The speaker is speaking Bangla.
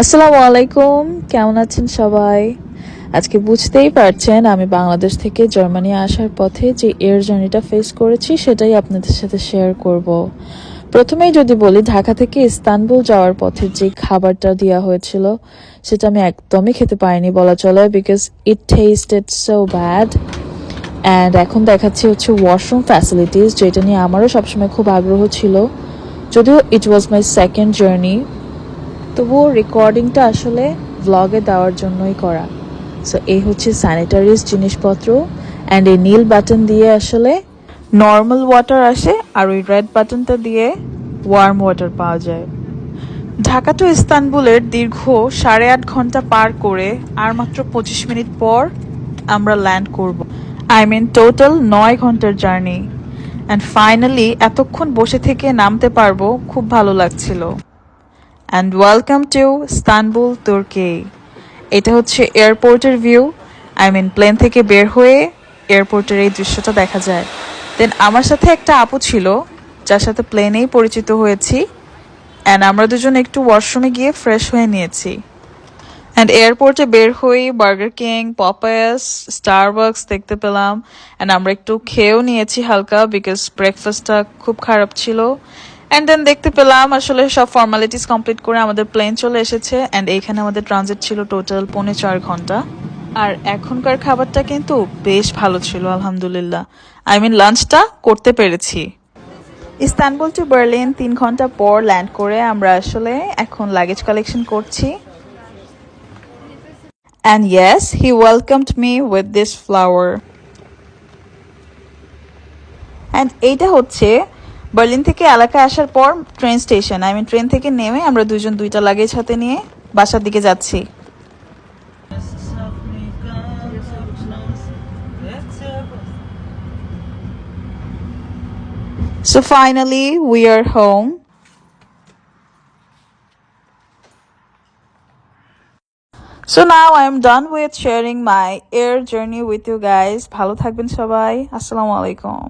আসসালামু আলাইকুম, কেমন আছেন সবাই? আজকে বুঝতেই পারছেন আমি বাংলাদেশ থেকে জার্মানি আসার পথে যে এয়ার জার্নিটা ফেস করেছি সেটাই আপনাদের সাথে শেয়ার করব। প্রথমেই যদি বলি, ঢাকা থেকে ইস্তানবুল যাওয়ার পথের যে খাবারটা দেওয়া হয়েছিল সেটা আমি একদমই খেতে পারিনি বলা চলে, because it tasted so bad. And এখন দেখাচ্ছি হচ্ছে ওয়াশরুম ফ্যাসিলিটিস, যেটা নিয়ে আমারও সবসময় খুব আগ্রহ ছিল, যদিও ইট ওয়াজ মাই সেকেন্ড জার্নি। তবুও রেকর্ডিংটা আসলে ভ্লগে দেওয়ার জন্যই করা। সো এই হচ্ছে স্যানিটারিজ জিনিসপত্র, অ্যান্ড এই নীল বাটন দিয়ে আসলে নর্মাল ওয়াটার আসে, আর ওই রেড বাটনটা দিয়ে ওয়ার্ম ওয়াটার পাওয়া যায়। ঢাকা টু ইস্তানবুলের দীর্ঘ 8.5 ঘন্টা পার করে আর মাত্র 25 মিনিট পর আমরা ল্যান্ড করব। টোটাল 9 ঘন্টার জার্নি। অ্যান্ড ফাইনালি এতক্ষণ বসে থেকে নামতে পারবো, খুব ভালো লাগছিল। অ্যান্ড ওয়েলকাম টু ইস্তানবুল, তুর্কি। এটা হচ্ছে এয়ারপোর্টের ভিউ। প্লেন থেকে বের হয়ে এয়ারপোর্টের এই দৃশ্যটা দেখা যায়। দেন আমার সাথে একটা আপু ছিল, যার সাথে প্লেনেই পরিচিত হয়েছি। অ্যান্ড আমরা দুজন একটু ওয়াশরুমে গিয়ে ফ্রেশ হয়ে নিয়েছি। অ্যান্ড এয়ারপোর্টে বের হয়ে বার্গার কিং, পপায়াস, স্টারবাকস দেখতে পেলাম। অ্যান্ড আমরা একটু খেয়েও নিয়েছি হালকা, বিকজ ব্রেকফাস্টটা খুব খারাপ ছিল। অ্যান্ড দেন দেখতে পেলাম আসলে সব ফর্মালিটিস কমপ্লিট করে আমাদের প্লেন চলে এসেছে। অ্যান্ড এইখানে আমাদের ট্রানজিট ছিল টোটাল 4.5 ঘন্টা। আর এখনকার খাবারটা কিন্তু বেশ ভালো ছিল, আলহামদুলিল্লাহ। লাঞ্চটা করতে পেরেছি। ইস্তানবুল টু বার্লিন 3 ঘন্টা পর ল্যান্ড করে আমরা আসলে এখন লাগেজ কালেকশন করছি। And yes, he welcomed me with this flower. And এইটা হচ্ছে বার্লিন থেকে এলাকায় আসার পর ট্রেন স্টেশন। ট্রেন থেকে নেমে আমরা দুজন দুইটা লাগেজ হাতে নিয়ে বাসার দিকে যাচ্ছি। So finally we are home. So now I am done with sharing my air journey with you guys. ভালো থাকবেন সবাই। আসসালামু আলাইকুম।